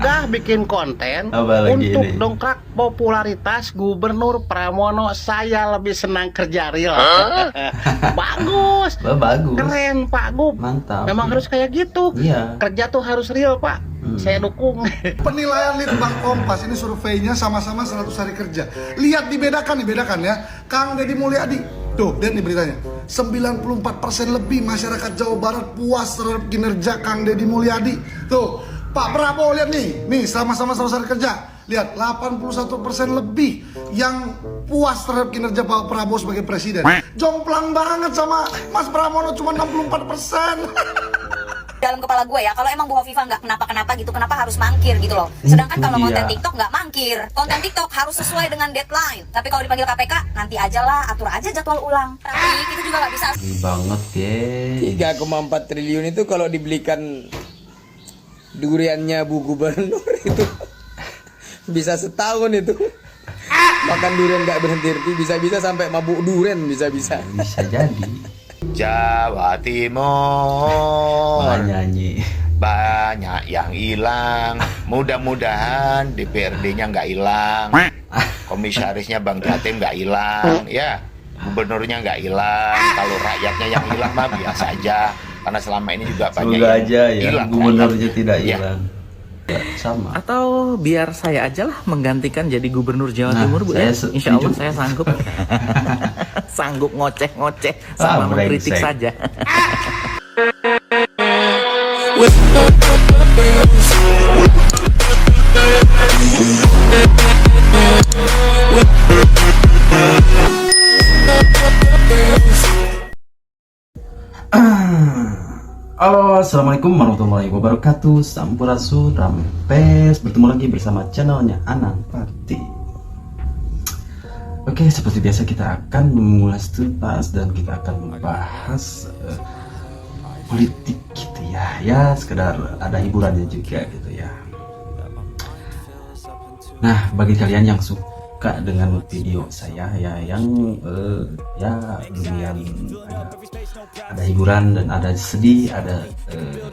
Gak bikin konten untuk dongkrak popularitas Gubernur Pramono. Saya lebih senang kerja real. Bagus, keren Pak Gub. Mantap. Memang harus kayak gitu. Iya. Kerja tuh harus real Pak. Saya dukung. Penilaian Litbang Kompas ini surveinya sama-sama 100 hari kerja. Lihat dibedakan ya. Kang Deddy Mulyadi, tuh lihat nih beritanya. 94% lebih masyarakat Jawa Barat puas terhadap kinerja Kang Deddy Mulyadi. Tuh, Pak Prabowo lihat nih sama-sama 100 hari kerja. Lihat 81% lebih yang puas terhadap kinerja Pak Prabowo sebagai presiden. Jomplang banget sama Mas Pramono cuma 64%. Dalam kepala gue ya, kalau emang Bu Hovifah nggak kenapa-kenapa gitu, kenapa harus mangkir gitu loh. Sedangkan kalau konten TikTok nggak mangkir, konten TikTok harus sesuai dengan deadline. Tapi kalau dipanggil KPK, nanti aja lah, atur aja jadwal ulang. Tapi kita juga nggak bisa. Banget ya. 3,4 triliun itu kalau dibelikan duriannya Bu Gubernur itu bisa setahun itu. Makan durian nggak berhenti, bisa-bisa sampai mabuk durian, bisa-bisa. Bisa jadi. Jawa Timur banyak yang hilang. Mudah-mudahan DPRD-nya nggak hilang, komisarisnya Bang Jatim nggak hilang, ya gubernurnya nggak hilang. Kalau rakyatnya yang hilang mah biasa aja, karena selama ini juga banyak Semoga yang aja ya hilang. gubernurnya tidak Ya. hilang. Sama. Atau biar saya aja lah menggantikan jadi gubernur Jawa Timur, Bu. Insya Allah saya sanggup. Sanggup ngoceh-ngoceh sama mengkritik saja. Halo, assalamualaikum warahmatullahi wabarakatuh. Sampurasun, Rampes. Bertemu lagi bersama channelnya Anang Pati. Oke, seperti biasa kita akan mengulas tuntas dan kita akan membahas politik gitu ya. Ya, sekedar ada hiburannya juga gitu ya. Nah, bagi kalian yang suka dengan video saya ya, yang ya lumayan ada hiburan dan ada sedih, ada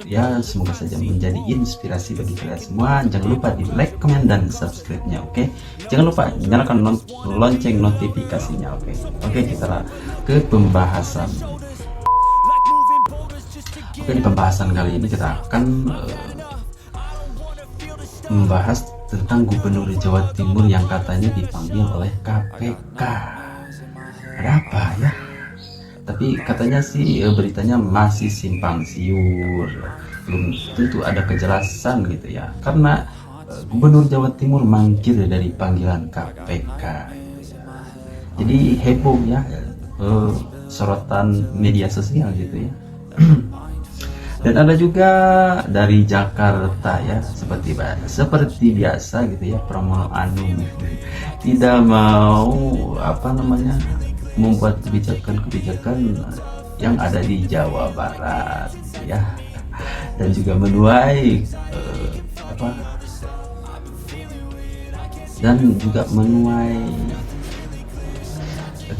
ya semoga saja menjadi inspirasi bagi kalian semua. Jangan lupa di like, comment, dan subscribe-nya, oke? Jangan lupa nyalakan lonceng notifikasinya, oke? Kita ke pembahasan. Oke, di pembahasan kali ini kita akan membahas tentang Gubernur Jawa Timur yang katanya dipanggil oleh KPK. Ada apa ya? Tapi katanya sih beritanya masih simpang siur, belum tentu ada kejelasan gitu ya. Karena Gubernur Jawa Timur mangkir dari panggilan KPK. Jadi heboh ya, sorotan media sosial gitu ya. Dan ada juga dari Jakarta ya, seperti biasa gitu ya, Pramono Anung tidak mau membuat kebijakan yang ada di Jawa Barat gitu ya, dan juga menuai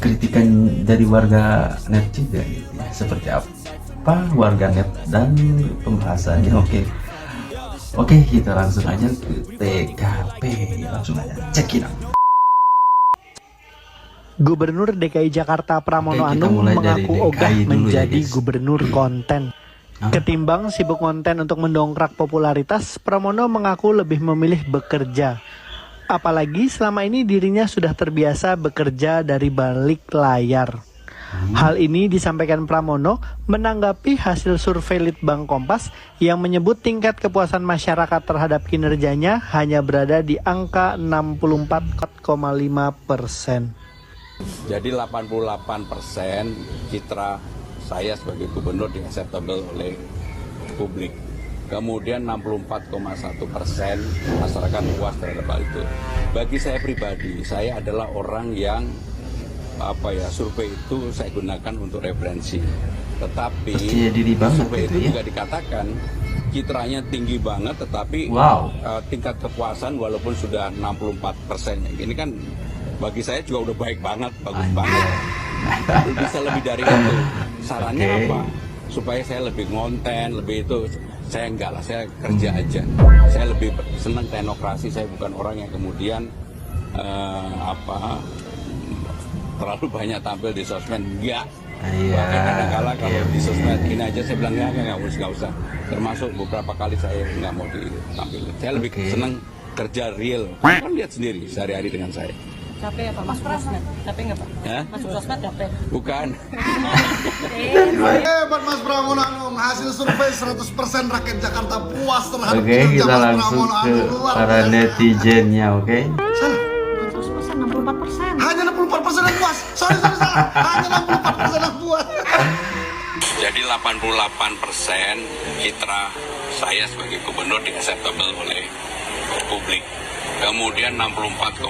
kritikan dari warga net juga gitu ya. Seperti apa warganet dan pembahasannya. Oke, kita langsung aja ke TKP, langsung aja check it out. Gubernur DKI Jakarta Pramono Anung mengaku ogah menjadi gubernur konten. Ketimbang sibuk konten untuk mendongkrak popularitas, Pramono mengaku lebih memilih bekerja. Apalagi selama ini dirinya sudah terbiasa bekerja dari balik layar. Hal ini disampaikan Pramono menanggapi hasil survei Litbang Kompas yang menyebut tingkat kepuasan masyarakat terhadap kinerjanya hanya berada di angka 64,5%. Jadi 88% citra saya sebagai gubernur di acceptable oleh publik. Kemudian 64,1% masyarakat puas terhadap hal itu. Bagi saya pribadi, saya adalah orang yang survei itu saya gunakan untuk referensi. Tetapi survei itu juga dikatakan citranya tinggi banget, tetapi tingkat kepuasan walaupun sudah 64%. Ini kan bagi saya juga udah baik banget, bagus banget. Bisa lebih dari itu. Sarannya apa? Supaya saya lebih ngonten, lebih itu. Saya enggak lah, saya kerja aja. Saya lebih senang teknokrasi. Saya bukan orang yang kemudian terlalu banyak tampil di sosmed. Enggak. Bahkan kadang-kala kalau di sosmed ini aja saya bilang nggak usah. Termasuk beberapa kali saya nggak mau ditampilin. Saya lebih senang kerja real. Kan lihat sendiri sehari-hari dengan saya. Capek ya Pak? Masuk sosmed? Capek nggak Pak? Ya? Masuk sosmed capek? Bukan. Hebat Mas Pramono Anung, hasil survei 100% rakyat Jakarta puas terhadap kita langsung ke para netizennya, oke? Salah. 64%. Hanya 64% yang puas. Sorry, salah. Hanya 64% yang puas. Jadi 88% citra saya sebagai gubernur di acceptable oleh publik. Kemudian 64,1%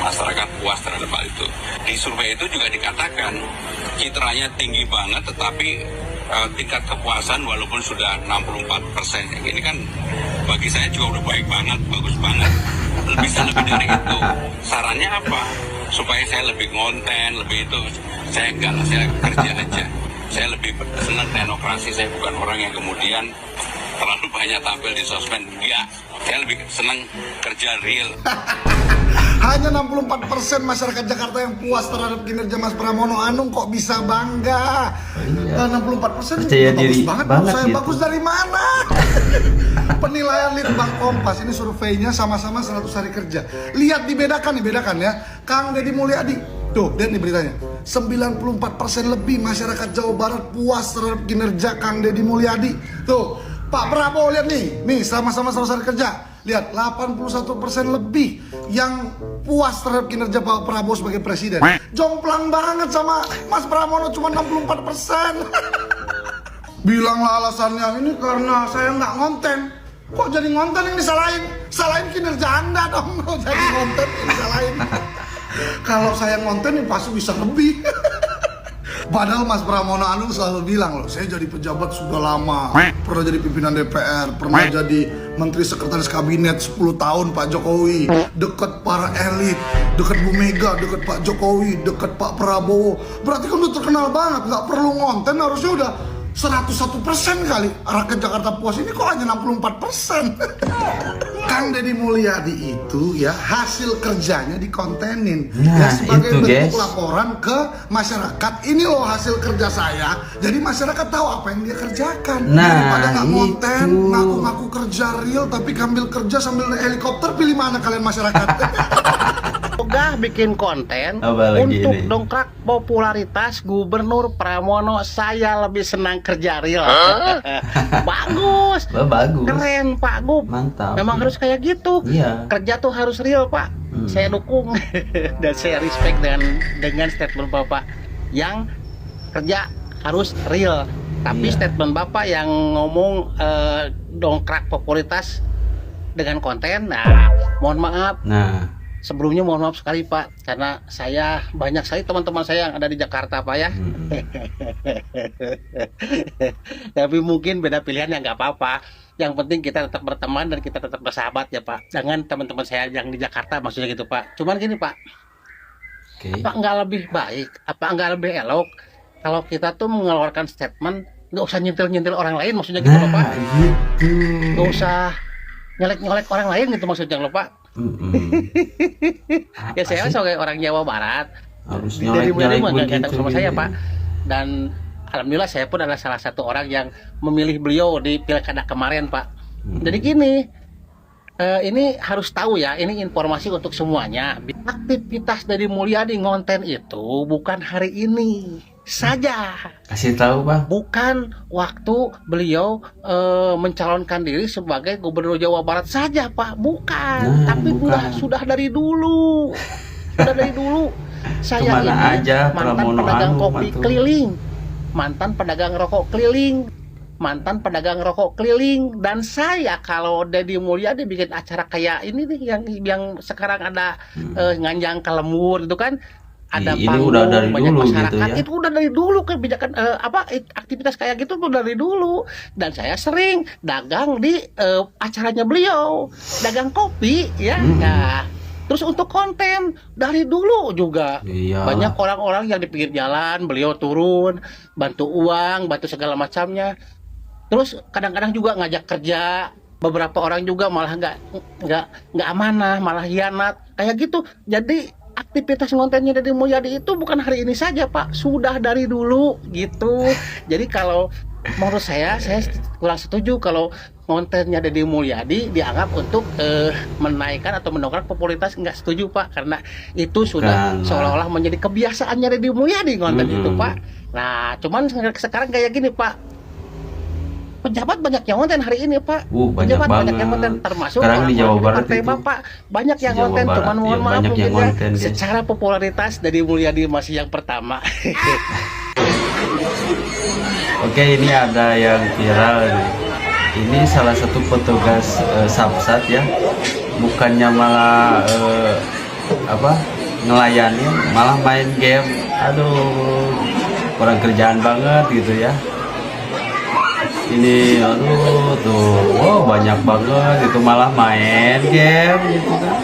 masyarakat puas terhadap hal itu. Di survei itu juga dikatakan citranya tinggi banget, tetapi tingkat kepuasan walaupun sudah 64%. Yang ini kan bagi saya juga udah baik banget, bagus banget. Bisa lebih dari itu. Sarannya apa? Supaya saya lebih konten, lebih itu. Saya enggak lah, saya kerja aja. Saya lebih senang teknokrasi. Saya bukan orang yang kemudian terlalu banyak tampil di sosmed. Enggak. Saya lebih senang kerja real. Hanya 64% masyarakat Jakarta yang puas terhadap kinerja Mas Pramono Anung, kok bisa bangga? 64% percaya diri bagus banget. Saya gitu. bagus dari mana? Penilaian Litbang Kompas ini surveinya sama-sama 100 hari kerja. Lihat dibedakan ya. Kang Deddy Mulyadi, tuh lihat nih beritanya. 94% lebih masyarakat Jawa Barat puas terhadap kinerja Kang Deddy Mulyadi. Tuh, Pak Prabowo lihat nih sama-sama 100 hari kerja. Lihat, 81% lebih yang puas terhadap kinerja Pak Prabowo sebagai presiden. Jomplang banget sama Mas Pramono, cuma 64%. Bilanglah alasannya, ini karena saya nggak ngonten. Kok jadi ngonten yang disalahin? Salahin kinerja Anda dong. Kok jadi ngonten yang disalahin? Kalau saya ngonten, ini pasti bisa lebih. Padahal Mas Pramono Anung selalu bilang loh, saya jadi pejabat sudah lama, pernah jadi pimpinan DPR, pernah jadi menteri sekretaris kabinet 10 tahun Pak Jokowi, dekat para elit, dekat Bu Mega, dekat Pak Jokowi, dekat Pak Prabowo. Berarti kan udah terkenal banget, nggak perlu ngonten, harusnya udah 101% kali. Rakyat Jakarta puas, ini kok hanya 64%. Kang Deddy Mulyadi itu ya hasil kerjanya dikontenin ya, sebagai bentuk laporan ke masyarakat. Ini loh hasil kerja saya. Jadi masyarakat tahu apa yang dia kerjakan. Daripada nggak konten, ngaku-ngaku kerja real tapi sambil kerja sambil naik helikopter, pilih mana kalian masyarakat? Ogah bikin konten untuk dongkrak popularitas Gubernur Pramono. Saya lebih senang kerja real. Bagus. Keren Pak Gub. Mantap. Memang harus kayak gitu. Iya. Kerja tuh harus real Pak. Saya dukung dan saya respect dengan statement Bapak yang kerja harus real. Tapi statement Bapak yang ngomong dongkrak popularitas dengan konten, nah mohon maaf. Sebelumnya mohon maaf sekali Pak, karena saya banyak sekali teman-teman saya yang ada di Jakarta Pak ya. Tapi mungkin beda pilihan ya nggak apa-apa. Yang penting kita tetap berteman dan kita tetap bersahabat ya Pak. Jangan teman-teman saya yang di Jakarta maksudnya gitu Pak. Cuman gini Pak, apa nggak lebih baik, apa nggak lebih elok kalau kita tuh mengeluarkan statement nggak usah nyentil-nyentil orang lain maksudnya gitu Pak. Nggak usah nyelek-nyelek orang lain gitu maksudnya loh Pak. Ya saya sebagai orang Jawa Barat dari mulai nggak sama saya Pak, dan alhamdulillah saya pun adalah salah satu orang yang memilih beliau di pilkada kemarin Pak. Jadi gini, ini harus tahu ya, ini informasi untuk semuanya. Aktivitas dari Mulyadi ngonten itu bukan hari ini saja. Kasih tahu Pak. Bukan waktu beliau mencalonkan diri sebagai Gubernur Jawa Barat saja Pak, bukan. Tapi sudah dari dulu. Sudah dari dulu. Saya ini mantan pedagang kopi keliling, mantan pedagang rokok keliling, mantan pedagang rokok keliling. Dan saya kalau Deddy Mulyadi bikin acara kayak ini nih yang sekarang ada nganjang ke lemur itu kan, ada panggung banyak masyarakat gitu ya? Itu udah dari dulu kebijakan aktivitas kayak gitu tuh dari dulu. Dan saya sering dagang di acaranya beliau, dagang kopi ya. Nah, terus untuk konten dari dulu juga banyak orang-orang yang di pinggir jalan beliau turun bantu uang, bantu segala macamnya. Terus kadang-kadang juga ngajak kerja, beberapa orang juga malah nggak amanah, malah hianat kayak gitu. Jadi aktivitas kontennya Deddy Mulyadi itu bukan hari ini saja Pak, sudah dari dulu gitu. Jadi kalau menurut saya kurang setuju kalau kontennya Deddy Mulyadi dianggap untuk menaikkan atau mendongkrak popularitas. Nggak setuju Pak, karena itu sudah seolah-olah menjadi kebiasaannya Deddy Mulyadi konten itu Pak. Nah cuman sekarang kayak gini Pak, pejabat banyak yang konten hari ini Pak. Pejabat banyak yang konten, termasuk sekarang di Jawa Barat partai itu Bapak banyak yang konten. Cuman mohon maaf mungkin ya, secara popularitas Deddy Mulyadi masih yang pertama. Oke, ini ada yang viral nih. Ini salah satu petugas Samsat ya, bukannya malah ngelayanin, malah main game. Aduh, kurang kerjaan banget gitu ya. Ini aduh tuh, wow banyak banget itu malah main game gitu kan.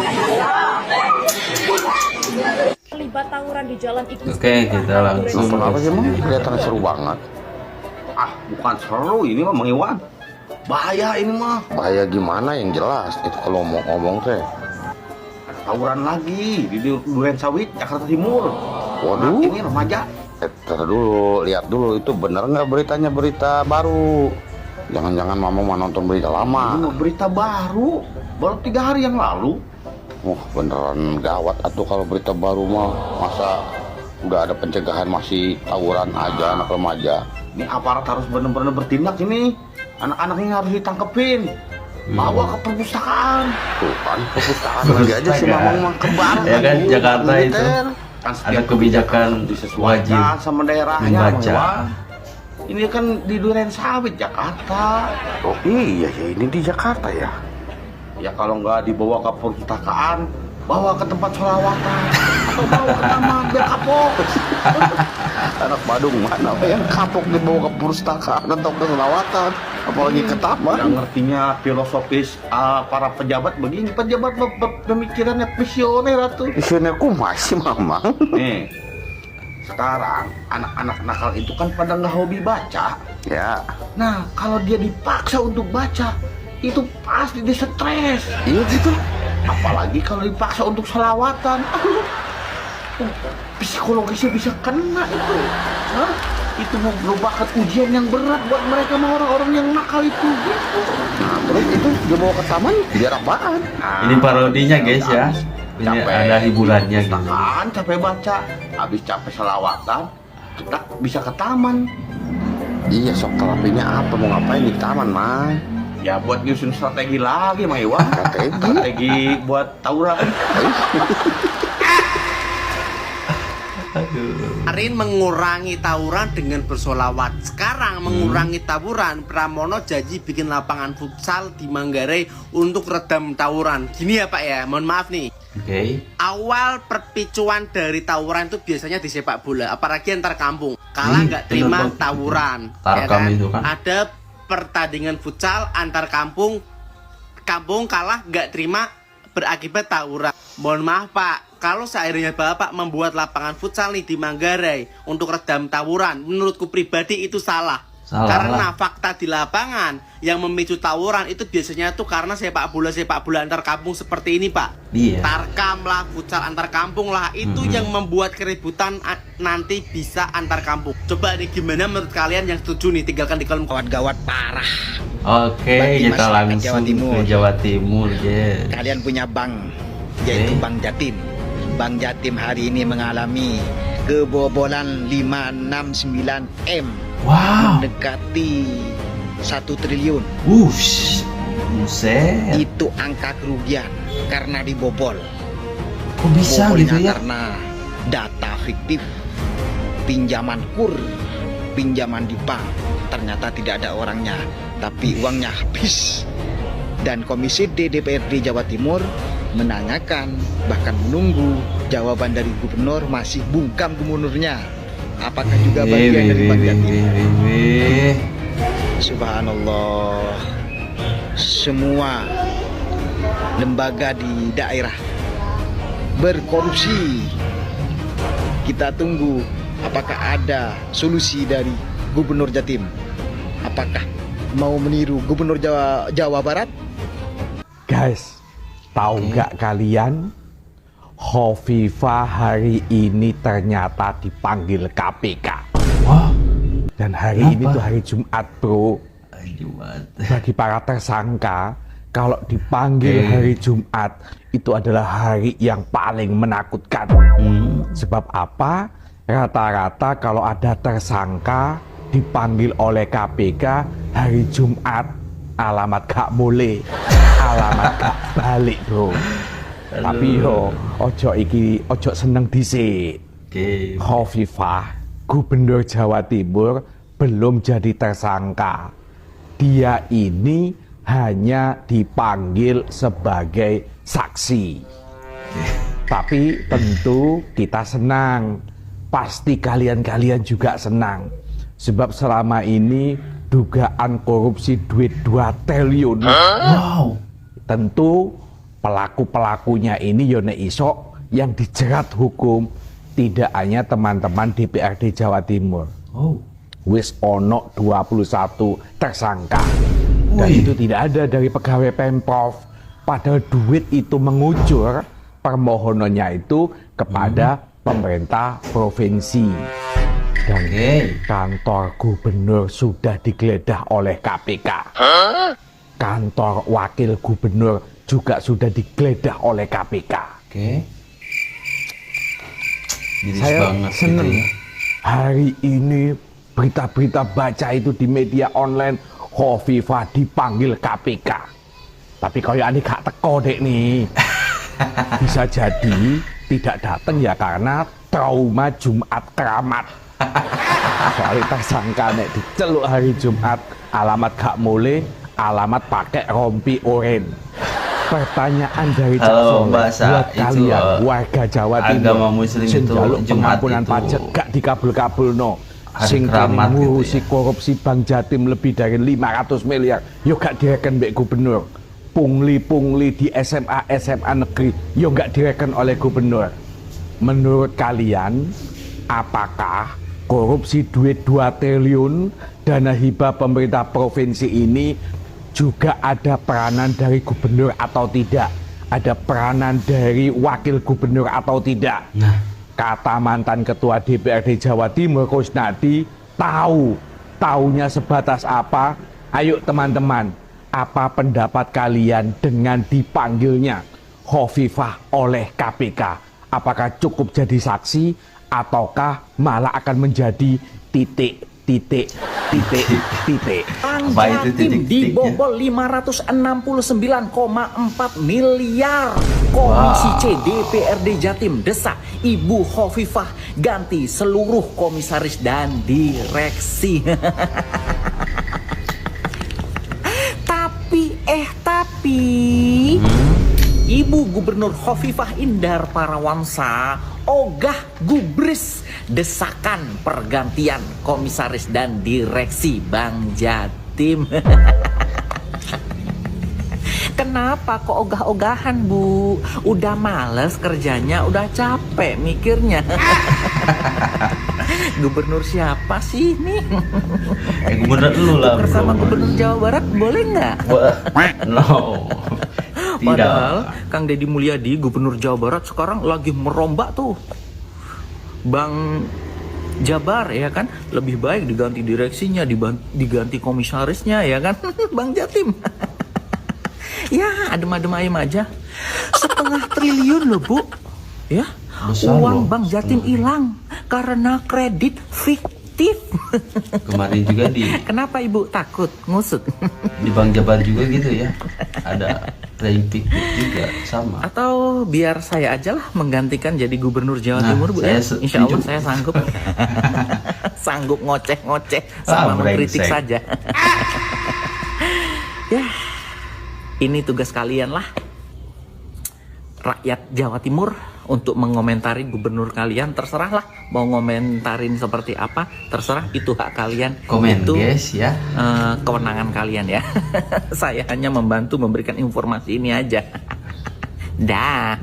Terlibat tawuran di jalan itu. Oke, kita langsung. Kenapa sih emang kelihatan seru banget? Ah, bukan seru, ini mah Mang Iwan. Bahaya ini mah. Bahaya gimana yang jelas? Itu kalau mau ngomong teh. Ada tawuran lagi di Duren Sawit, Jakarta Timur. Waduh. Ini remaja. Ntar dulu, lihat dulu itu bener nggak beritanya, berita baru? Jangan-jangan mama mau nonton berita lama? Ini berita baru 3 hari yang lalu. Wah beneran gawat atuh kalau berita baru mah. Masa udah ada pencegahan masih tawuran aja anak remaja? Ini aparat harus bener-bener bertindak ini. Anak-anak ini harus ditangkepin. Bawa ke perpustakaan. Tuh kan, perpustakaan lagi aja si mamang mah kebar. Ya kan Jakarta itu ada kebijakan wajib sama daerahnya membaca. Ini kan di Duren Sawit Jakarta. Oh iya ya, ini di Jakarta ya. Ya kalau nggak dibawa ke perpustakaan, bawa ke tempat sholawatan atau bawa ke taman biar kapok. Anak Badung mana yang kapok dibawa ke perpustakaan atau ke sholawatan, apalagi ke taman. Yang ngertinya filosofis para pejabat begini, pejabat pemikirannya visioner atuh. Visionerku masih mamang. Nih, sekarang anak-anak nakal itu kan pada nggak hobi baca. Ya. Nah, kalau dia dipaksa untuk baca, itu pasti dia stres. Iya gitu. Apalagi kalau dipaksa untuk selawatan. Psikologisnya bisa kena itu. Hah? Itu merupakan ujian yang berat buat mereka sama orang-orang yang nakal itu. Nah, terus itu dia bawa ke taman biar apaan? Nah, Ini parodinya guys ya. Ini ada hiburannya gitu. Kan capek baca, habis capek selawatan, kita bisa ke taman. Iya, sok terapinya apa? Mau ngapain di taman, mah? Ya buat nyusun strategi lagi, Mang Iwan. Strategi buat tawuran. Kemarin mengurangi tawuran dengan bersolawat. Sekarang mengurangi tawuran, Pramono janji bikin lapangan futsal di Manggarai untuk redam tawuran. Gini ya Pak ya, mohon maaf nih. Awal perpicuan dari tawuran itu biasanya di sepak bola, apalagi antar kampung. Kalah nggak terima tawuran. Ya kan? Itu kan? Ada pertandingan futsal antar kampung, kampung kalah nggak terima berakibat tawuran. Mohon maaf Pak, kalau seandainya Bapak membuat lapangan futsal nih di Manggarai untuk redam tawuran, menurutku pribadi itu salah. Karena fakta di lapangan yang memicu tawuran itu biasanya tuh karena sepak bola antar kampung seperti ini Pak. Tarkam lah, futsal antar kampung lah, itu yang membuat keributan nanti bisa antar kampung. Coba nih gimana menurut kalian yang setuju nih, tinggalkan di kolom gawat parah. Oke, kita langsung ke Jawa Timur ya. Kalian punya bank, yaitu Bank Jatim. Bank Jatim hari ini mengalami kebobolan 569 M. Wow. Mendekati 1 triliun. Buset. Itu angka kerugian karena dibobol. Kok bisa gitu ya? Karena data fiktif, pinjaman kur, pinjaman di bank, ternyata tidak ada orangnya, tapi uangnya habis. Dan Komisi D DPRD Jawa Timur menanyakan, bahkan menunggu jawaban dari gubernur, masih bungkam gubernurnya. Apakah juga bagian dari Bank Jatim? Subhanallah. Semua lembaga di daerah berkorupsi. Kita tunggu apakah ada solusi dari Gubernur Jatim. Apakah mau meniru Gubernur Jawa Barat? Guys, tahu nggak kalian? Hovifah hari ini ternyata dipanggil KPK. Wah. Dan hari ini tuh hari Jumat, bro. Jumat. Bagi para tersangka, kalau dipanggil hari Jumat itu adalah hari yang paling menakutkan. Sebab apa? Rata-rata kalau ada tersangka dipanggil oleh KPK hari Jumat, alamat gak boleh, alamat gak balik, bro. Tapi yo, ojo seneng dhisik. Hovifah, Gubernur Jawa Timur, belum jadi tersangka. Dia ini hanya dipanggil sebagai saksi. Tapi tentu kita senang. Pasti kalian-kalian juga senang. Sebab selama ini dugaan korupsi duit 2 triliun. Wow. Tentu pelaku-pelakunya ini yone iso yang dijerat hukum tidak hanya teman-teman DPRD Jawa Timur. Wis ono 21 tersangka. Dan itu tidak ada dari pegawai Pemprov. Padahal duit itu mengucur, permohonannya itu kepada pemerintah provinsi. Dan kantor gubernur sudah digeledah oleh KPK. Kantor wakil gubernur juga sudah digeledah oleh KPK. Saya senang hari ini berita-berita baca itu di media online Hovifah dipanggil KPK. Tapi kalau ini gak teko dek nih. Bisa jadi tidak datang ya karena trauma Jumat keramat. Soalnya tersangka nek diceluk hari Jumat, alamat gak boleh, alamat pakai rompi oren. Pertanyaan dari buat kalian warga Jawa Timur, agama Muslim itu pengampunan pajak gak dikabul-kabulno, sing ngurusi korupsi Bank Jatim lebih dari 500 miliar, yo gak direken mbek gubernur. Pungli-pungli di SMA negeri, yo gak direken oleh gubernur. Menurut kalian, apakah korupsi duit 2 triliun dana hibah pemerintah provinsi ini juga ada peranan dari gubernur atau tidak? Ada peranan dari wakil gubernur atau tidak? Kata mantan ketua DPRD Jawa Timur Kusnadi, taunya sebatas apa? Ayo teman-teman, apa pendapat kalian dengan dipanggilnya Hovifah oleh KPK? Apakah cukup jadi saksi ataukah malah akan menjadi titik? Bang Jatim dibobol 569,4 miliar. Komisi C DPRD Jatim desak Ibu Hovifah ganti seluruh komisaris dan direksi. Tapi Ibu Gubernur Hovifah Indar Parawansa ogah gubris desakan pergantian komisaris dan direksi Bank Jatim. Kenapa kok ogah-ogahan, Bu? Udah males kerjanya, udah capek mikirnya. Gubernur siapa sih ini? Gubernur dulu lah, bersama Gubernur Jawa Barat boleh nggak? No. Padahal Kang Deddy Mulyadi, Gubernur Jawa Barat sekarang lagi merombak tuh Bang Jabar, ya kan? Lebih baik diganti direksinya, diganti komisarisnya, ya kan? Bang Jatim. Ya, adem-adem ayam aja. 0,5 triliun loh, Bu. Ya, uang Bang Jatim hilang karena kredit fiktif. Kemarin juga Kenapa Ibu takut ngusut? Di Bang Jabar juga gitu ya. Ada kredit fiktif juga sama. Atau biar saya aja lah menggantikan jadi Gubernur Jawa Timur, Bu. Insya Allah saya sanggup. Sanggup ngoceh-ngoceh sama mengkritik saja. Ya, ini tugas kalian lah, rakyat Jawa Timur, untuk mengomentari gubernur kalian. Terserah lah mau ngomentarin seperti apa, terserah, itu hak kalian. Komen itu, guys ya, kewenangan kalian ya. Saya hanya membantu memberikan informasi ini aja. Dah.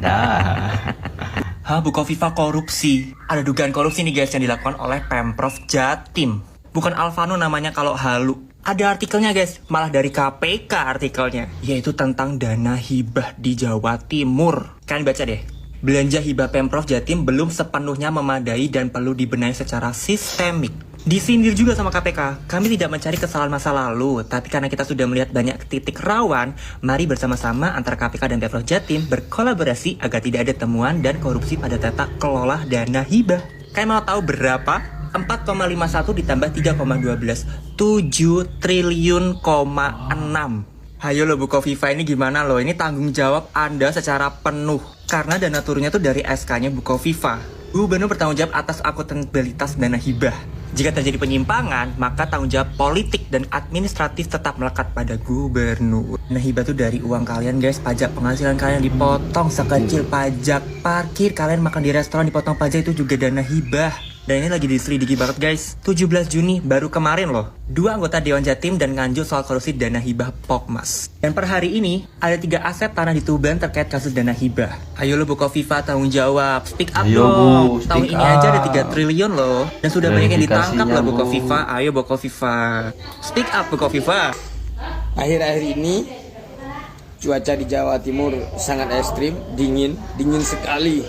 Bu Hovifah korupsi. Ada dugaan korupsi nih guys yang dilakukan oleh Pemprov Jatim. Bukan Alvano namanya kalau halu. Ada artikelnya guys, malah dari KPK artikelnya, yaitu tentang dana hibah di Jawa Timur. Kalian baca deh. Belanja hibah Pemprov Jatim belum sepenuhnya memadai dan perlu dibenahi secara sistemik. Disindir juga sama KPK, kami tidak mencari kesalahan masa lalu, tapi karena kita sudah melihat banyak titik rawan, mari bersama-sama antara KPK dan Pemprov Jatim berkolaborasi agar tidak ada temuan dan korupsi pada tata kelola dana hibah. Kalian mau tahu berapa? 4,51 ditambah 3,12, 7 triliun, 6. Hayo lo Bu Kofifa, ini gimana lo? Ini tanggung jawab Anda secara penuh. Karena dana turunnya tuh dari SK-nya Bu Kofifa. Gubernur bertanggung jawab atas akuntabilitas dana hibah. Jika terjadi penyimpangan, maka tanggung jawab politik dan administratif tetap melekat pada gubernur. Dana hibah tuh dari uang kalian guys, pajak penghasilan kalian dipotong, sekecil pajak parkir kalian makan di restoran dipotong pajak, itu juga dana hibah. Dan ini lagi diselidiki banget guys. 17 Juni baru kemarin loh, 2 anggota Dewan Jatim dan Nganjuk soal korupsi dana hibah Pokmas. Dan per hari ini ada 3 aset tanah di Tuban terkait kasus dana hibah. Ayo lo Bu Kofifa tanggung jawab, speak up dong. Tahun ini aja ada 3 triliun loh, dan sudah banyak yang ditangkap lah Bu Kofifa. Ayo Bu Kofifa, speak up Bu Kofifa. Akhir-akhir ini cuaca di Jawa Timur sangat ekstrim, dingin sekali.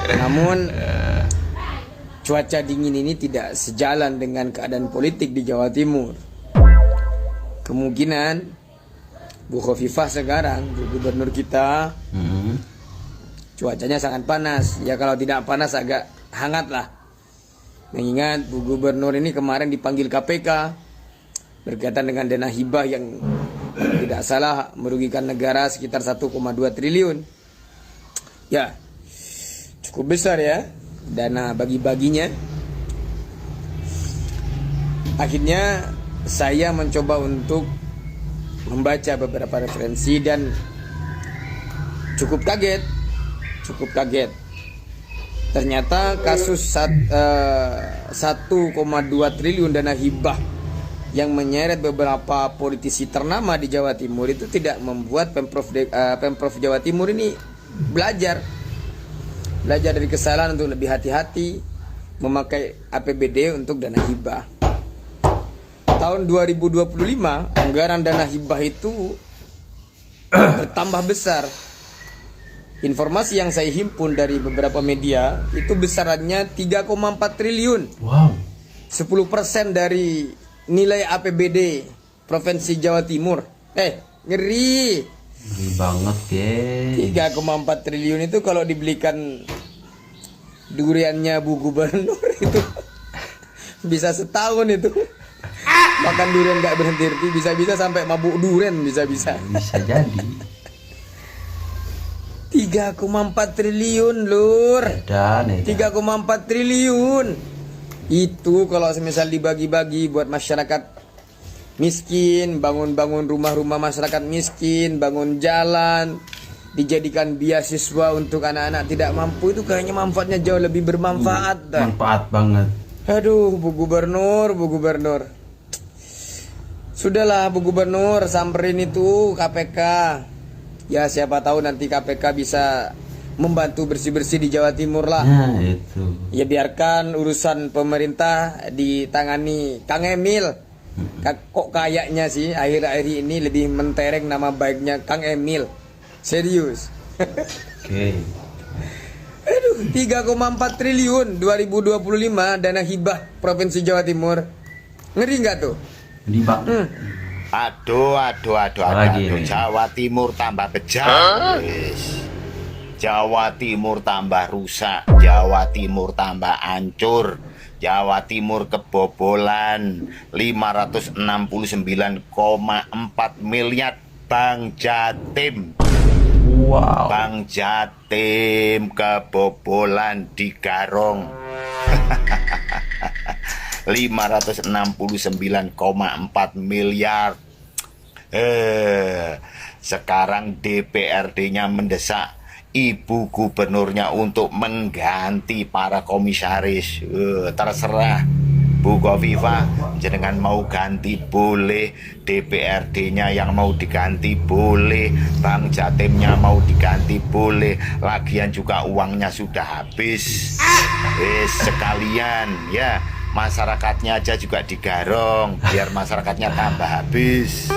Namun cuaca dingin ini tidak sejalan dengan keadaan politik di Jawa Timur. Kemungkinan Bu Khofifah sekarang, Bu Gubernur kita, cuacanya sangat panas. Ya kalau tidak panas agak hangat lah. Mengingat Bu Gubernur ini kemarin dipanggil KPK berkaitan dengan dana hibah yang tidak salah merugikan negara sekitar 1,2 triliun. Ya, cukup besar ya dana bagi-baginya. Akhirnya saya mencoba untuk membaca beberapa referensi dan cukup kaget. Ternyata kasus 1,2 triliun dana hibah yang menyeret beberapa politisi ternama di Jawa Timur itu tidak membuat Pemprov Jawa Timur ini belajar dari kesalahan untuk lebih hati-hati memakai APBD untuk dana hibah. Tahun 2025 anggaran dana hibah itu bertambah besar. Informasi yang saya himpun dari beberapa media itu besarannya 3,4 triliun. Wow. 10% dari nilai APBD Provinsi Jawa Timur. Ngeri banget ya. 3,4 triliun itu kalau dibelikan duriannya Bu Gubernur itu bisa setahun itu. Makan durian gak berhenti, bisa-bisa sampai mabuk durian, bisa-bisa. Bisa jadi. 3,4 triliun lur. 3,4 triliun. Itu kalau semisal dibagi-bagi buat masyarakat miskin, bangun-bangun rumah-rumah masyarakat miskin, bangun jalan, dijadikan beasiswa untuk anak-anak tidak mampu, itu kayaknya manfaatnya jauh lebih bermanfaat. Manfaat banget. Aduh, Bu Gubernur. Sudahlah Bu Gubernur, samperin itu KPK. Ya siapa tahu nanti KPK bisa membantu bersih-bersih di Jawa Timur lah. Nah itu. Ya biarkan urusan pemerintah ditangani Kang Emil. Kok kayaknya sih akhir-akhir ini lebih mentereng nama baiknya Kang Emil. Serius. Oke. Aduh, 3,4 triliun 2025 dana hibah Provinsi Jawa Timur. Ngeri nggak tuh? Ngeri Bang. Aduh. Jawa Timur tambah bejat. Jawa Timur tambah rusak. Jawa Timur tambah hancur. Jawa Timur kebobolan 569,4 miliar Bang Jatim. Wow. Bang Jatim kebobolan di Garong. 569,4 miliar. Sekarang DPRD-nya mendesak Ibu Gubernurnya untuk mengganti para komisaris. Terserah Bu Khofifah, jenengan mau ganti boleh, DPRD-nya yang mau diganti boleh, Bang Jatimnya mau diganti boleh. Lagian juga uangnya sudah habis. Sekalian ya masyarakatnya aja juga digarong biar masyarakatnya tambah habis.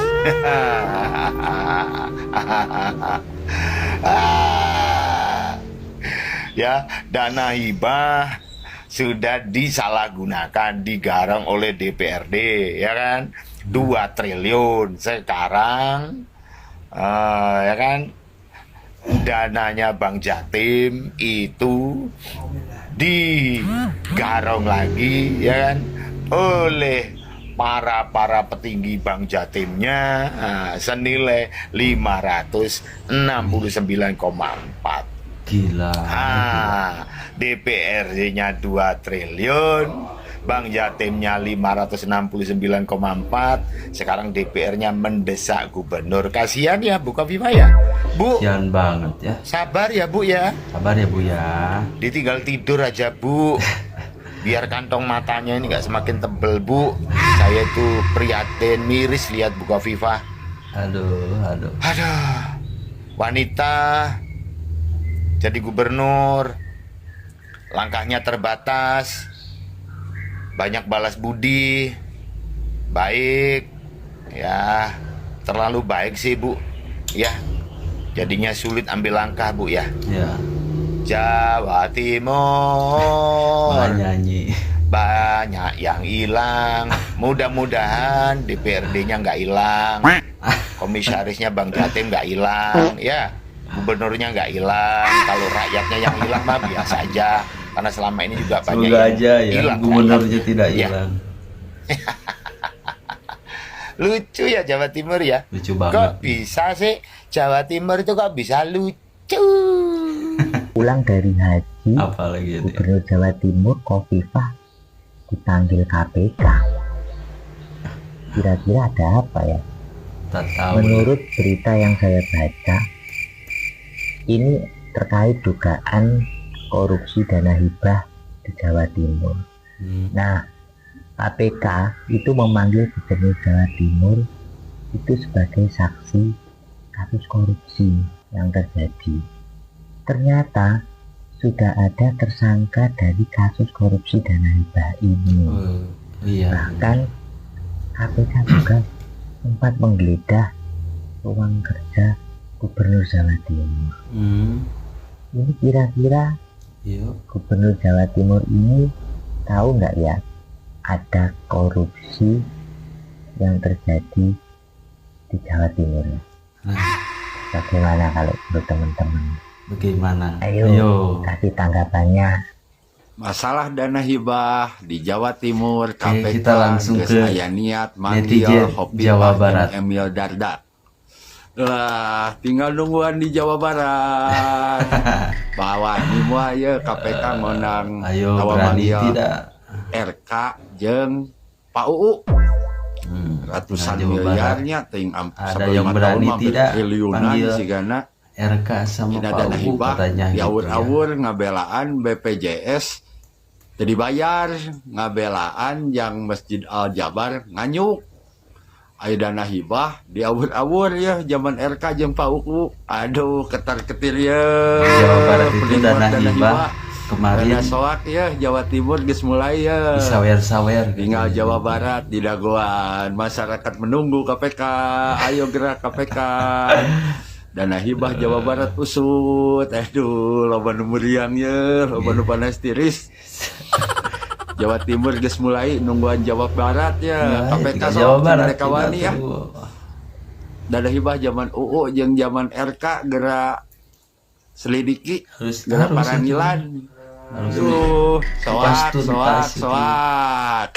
Ya, dana hibah sudah disalahgunakan, digarong oleh DPRD, ya kan? 2 triliun sekarang, ya kan? Dananya Bang Jatim itu digarong lagi, ya kan? Oleh para petinggi Bang Jatimnya, senilai 569,4. Gila. DPRD-nya 2 triliun, Bang Jatimnya 569,4. Sekarang DPR-nya mendesak gubernur. Kasihan ya Bu Kofifa ya, Bu. Kasihan banget ya. Sabar ya Bu ya. Sabar ya Bu ya. Ditinggal tidur aja Bu. Biar kantong matanya ini nggak semakin tebel Bu. Saya tuh prihatin, miris lihat Bu Kofifa. Aduh. Wanita jadi gubernur, langkahnya terbatas, banyak balas budi, baik, ya terlalu baik sih Bu, ya jadinya sulit ambil langkah Bu ya. Ya. Jawa Timur banyak yang hilang, mudah-mudahan DPRD-nya nggak hilang, komisarisnya Bang Jatim nggak hilang, ya. Gubernurnya nggak hilang, kalau rakyatnya yang hilang mah biasa aja, karena selama ini juga banyak semoga yang aja ya hilang, gubernurnya tidak ya. hilang. Lucu ya Jawa Timur ya. Lucu banget. Kok bisa sih Jawa Timur itu kok bisa lucu? Pulang dari haji, apalagi Gubernur Jawa Timur Kofifa dipanggil KPK. Kira-kira ada apa ya? Tak tahu. Menurut berita yang saya baca, ini terkait dugaan korupsi dana hibah di Jawa Timur. Nah, KPK itu memanggil Gubernur Jawa Timur itu sebagai saksi kasus korupsi yang terjadi. Ternyata sudah ada tersangka dari kasus korupsi dana hibah ini. Bahkan KPK juga sempat menggeledah ruang kerja Gubernur Jawa Timur. Ini kira-kira Gubernur Jawa Timur ini tahu nggak ya ada korupsi yang terjadi di Jawa Timur? Bagaimana kalau menurut teman-teman? Bagaimana? Ayo kasih tanggapannya. Masalah dana hibah di Jawa Timur, KPK kita langsung ke niat manggil netizen Jawa Barat. Emil Dardak. Lah, tinggal nungguan di Jawa Barat. Bahwa ini mah ya KPK ngonang berani tidak RK jeung Pak UU. Ratusan miliarnya ting ada yang berani tidak triliunan panggil sigana RK sama Pak UU katanya diawur-awur ngabelaan BPJS jadi bayar, ngabelaan yang Masjid Al Jabar nganyuk. Ayo dana hibah diawur-awur ya zaman RK jeung Pak UU. Aduh ketar-ketir ya. Jawa Barat itu dana hibah kemarin. Dana soak ya Jawa Timur geus mulai ya. Disawer-sawer. Tinggal Jawa Barat di dagoan. Masyarakat menunggu KPK. Ayo gerak KPK. Dana hibah Jawa Barat usut. Aduh loba nu meriang ya, loba nu panas tiris. Jawa Timur geus mulai nungguan Jawa Barat ya. KPK Jawa Barat kawani ya. Dana hibah zaman UU jeung zaman RK gerak selidiki gerak parangilan. Soak.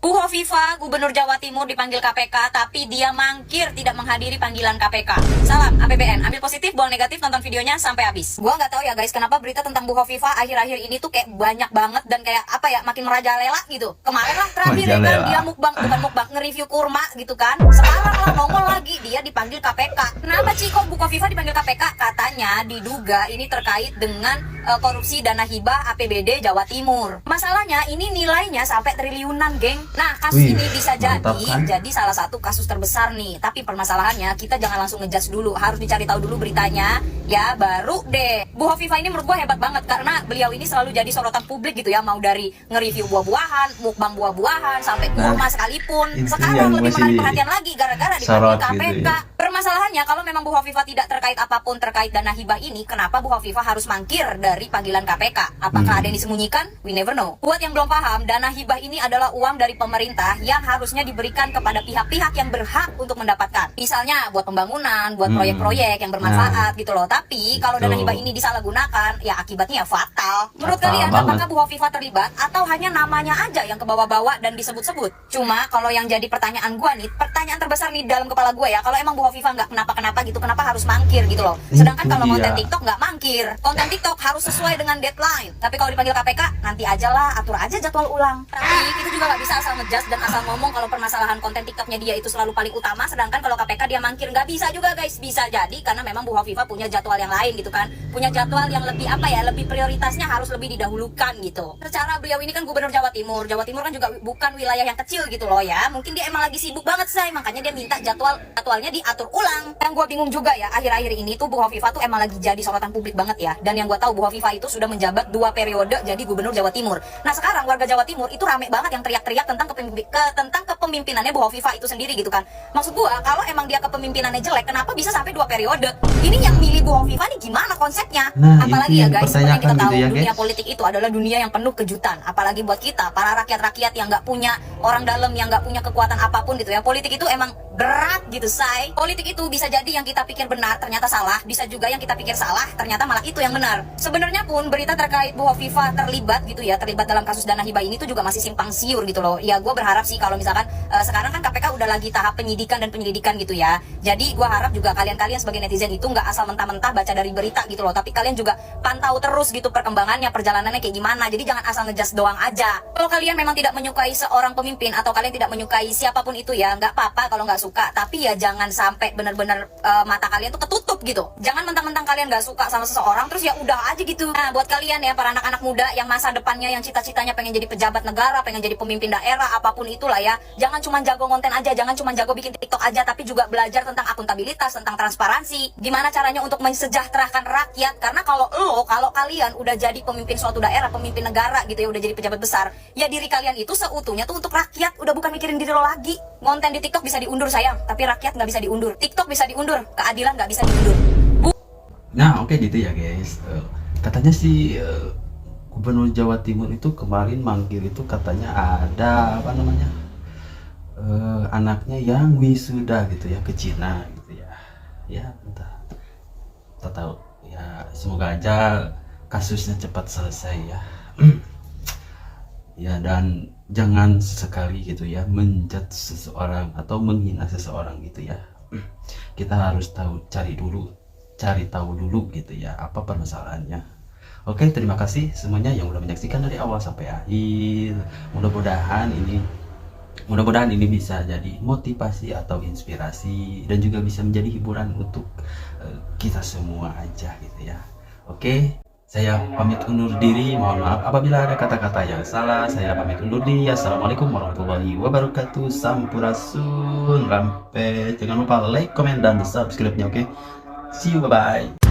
Bu Hovifa, Gubernur Jawa Timur dipanggil KPK, tapi dia mangkir tidak menghadiri panggilan KPK. Salam APBN, ambil positif, buang negatif, nonton videonya sampai habis. Gua nggak tahu ya guys, kenapa berita tentang Bu Hovifa akhir-akhir ini tuh kayak banyak banget dan kayak apa ya, makin merajalela gitu. Kemarin lah terakhir ya kan dia mukbang, bukan mukbang, nge-review kurma gitu kan. Sekarang lah nongol lagi dia dipanggil KPK. Kenapa sih kok Bu Hovifa dipanggil KPK? Katanya diduga ini terkait dengan korupsi dana hibah APBD Jawa Timur. Masalahnya ini nilainya sampai triliunan, geng. Nah, kasus Wih, ini bisa mantap, kan? jadi salah satu kasus terbesar nih. Tapi permasalahannya kita jangan langsung ngejudge dulu, harus dicari tahu dulu beritanya, ya baru deh. Bu Hovifah ini menurut gue hebat banget karena beliau ini selalu jadi sorotan publik gitu ya, mau dari nge-review buah-buahan, mukbang buah-buahan, sampai kurma sekalipun. Sekarang lebih menarik perhatian lagi gara-gara dipanggil KPK. Gitu ya. Permasalahannya kalau memang Bu Hovifah tidak terkait apapun terkait dana hibah ini, kenapa Bu Hovifah harus mangkir dari panggilan KPK? Apakah ada yang disembunyikan? We never know. Buat yang belum paham, dana hibah ini adalah uang dari pemerintah yang harusnya diberikan kepada pihak-pihak yang berhak untuk mendapatkan. Misalnya buat pembangunan, buat proyek-proyek yang bermanfaat gitu loh. Tapi kalau dana hibah ini disalahgunakan, ya akibatnya ya fatal. Menurut kalian, apakah Bu Hovifah terlibat atau hanya namanya aja yang kebawa-bawa dan disebut-sebut? Cuma kalau yang jadi pertanyaan gua nih, pertanyaan terbesar nih dalam kepala gue ya, kalau emang Bu Hovifah nggak kenapa-kenapa gitu, kenapa harus mangkir gitu loh? Sedangkan kalau konten TikTok nggak mangkir, konten TikTok harus sesuai dengan deadline. Tapi kalau dipanggil KPK, nanti aja lah, atur aja jadwal ulang. Tapi kita juga nggak bisa asal ngejudge dan asal ngomong kalau permasalahan konten TikToknya dia itu selalu paling utama, sedangkan kalau KPK dia mangkir. Nggak bisa juga guys, bisa jadi karena memang Bu Hovifah punya jadwal yang lain gitu kan, punya jadwal yang lebih apa ya, lebih prioritasnya harus lebih didahulukan gitu. Secara beliau ini kan gubernur Jawa Timur kan juga bukan wilayah yang kecil gitu loh ya, mungkin dia emang lagi sibuk banget say, makanya dia minta jadwalnya diatur ulang. Yang gue bingung juga ya, akhir-akhir ini tuh Bu Hovifah tuh emang lagi jadi sorotan publik banget ya, dan yang gue tahu Bu Hovifah itu sudah menjabat 2 periode jadi gubernur Jawa Timur. Nah sekarang warga Jawa Timur itu rame banget yang teriak-teriak tentang kepemimpinannya Bu Hovifah itu sendiri gitu kan. Maksud gue, kalau emang dia kepemimpinannya jelek, kenapa bisa sampai 2 periode? Ini yang milih Bu Hovifah nih gimana konsepnya? Nah, apalagi ya guys, seperti yang kita tahu, gitu ya, dunia politik itu adalah dunia yang penuh kejutan. Apalagi buat kita, para rakyat-rakyat yang nggak punya orang dalam, yang nggak punya kekuatan apapun gitu ya. Politik itu emang berat gitu say. Politik itu bisa jadi yang kita pikir benar ternyata salah, bisa juga yang kita pikir salah ternyata malah itu yang benar. Sebenarnya pun berita terkait Bu Hovifah terlibat gitu ya, terlibat dalam kasus dana hibah ini tuh juga masih simpang siur gitu loh. Ya gue berharap sih kalau misalkan sekarang kan KPK udah lagi tahap penyidikan dan penyelidikan gitu ya. Jadi gue harap juga kalian sebagai netizen itu nggak asal mentah-mentah baca dari berita gitu loh, tapi kalian juga pantau terus gitu perkembangannya, perjalanannya kayak gimana. Jadi jangan asal ngejudge doang aja. Kalau kalian memang tidak menyukai seorang pemimpin atau kalian tidak menyukai siapapun itu ya, nggak apa-apa kalau nggak suka, tapi ya jangan sampai benar-benar mata kalian tuh ketutup gitu. Jangan mentang-mentang kalian nggak suka sama seseorang terus ya udah aja gitu. Nah buat kalian ya para anak-anak muda yang masa depannya, yang cita-citanya pengen jadi pejabat negara, pengen jadi pemimpin daerah, apapun itulah ya, jangan cuma jago konten aja, jangan cuma jago bikin TikTok aja, tapi juga belajar tentang akuntabilitas, tentang transparansi, gimana caranya untuk mensejahterakan rakyat. Karena kalau kalian udah jadi pemimpin suatu daerah, pemimpin negara gitu ya, udah jadi pejabat besar, ya diri kalian itu seutuhnya tuh untuk rakyat, udah bukan mikirin diri lo lagi. Konten di TikTok bisa diundur sayang, tapi rakyat nggak bisa diundur. TikTok bisa diundur, keadilan nggak bisa diundur. Nah oke gitu ya guys. Katanya sih Gubernur Jawa Timur itu kemarin manggil itu katanya ada apa namanya anaknya yang wisuda gitu ya ke Cina gitu ya. Ya entah tahu ya, semoga aja kasusnya cepat selesai ya. Ya dan jangan sekali gitu ya menjudge seseorang atau menghina seseorang gitu ya. Kita harus cari tahu dulu gitu ya apa permasalahannya. Oke, terima kasih semuanya yang udah menyaksikan dari awal sampai akhir. Mudah-mudahan ini bisa jadi motivasi atau inspirasi dan juga bisa menjadi hiburan untuk kita semua aja gitu ya. Oke, saya pamit undur diri. Mohon maaf apabila ada kata-kata yang salah. Saya pamit undur diri. Assalamualaikum warahmatullahi wabarakatuh. Sampurasun, rampe. Jangan lupa like, comment, dan subscribe-nya. Oke, see you, bye-bye.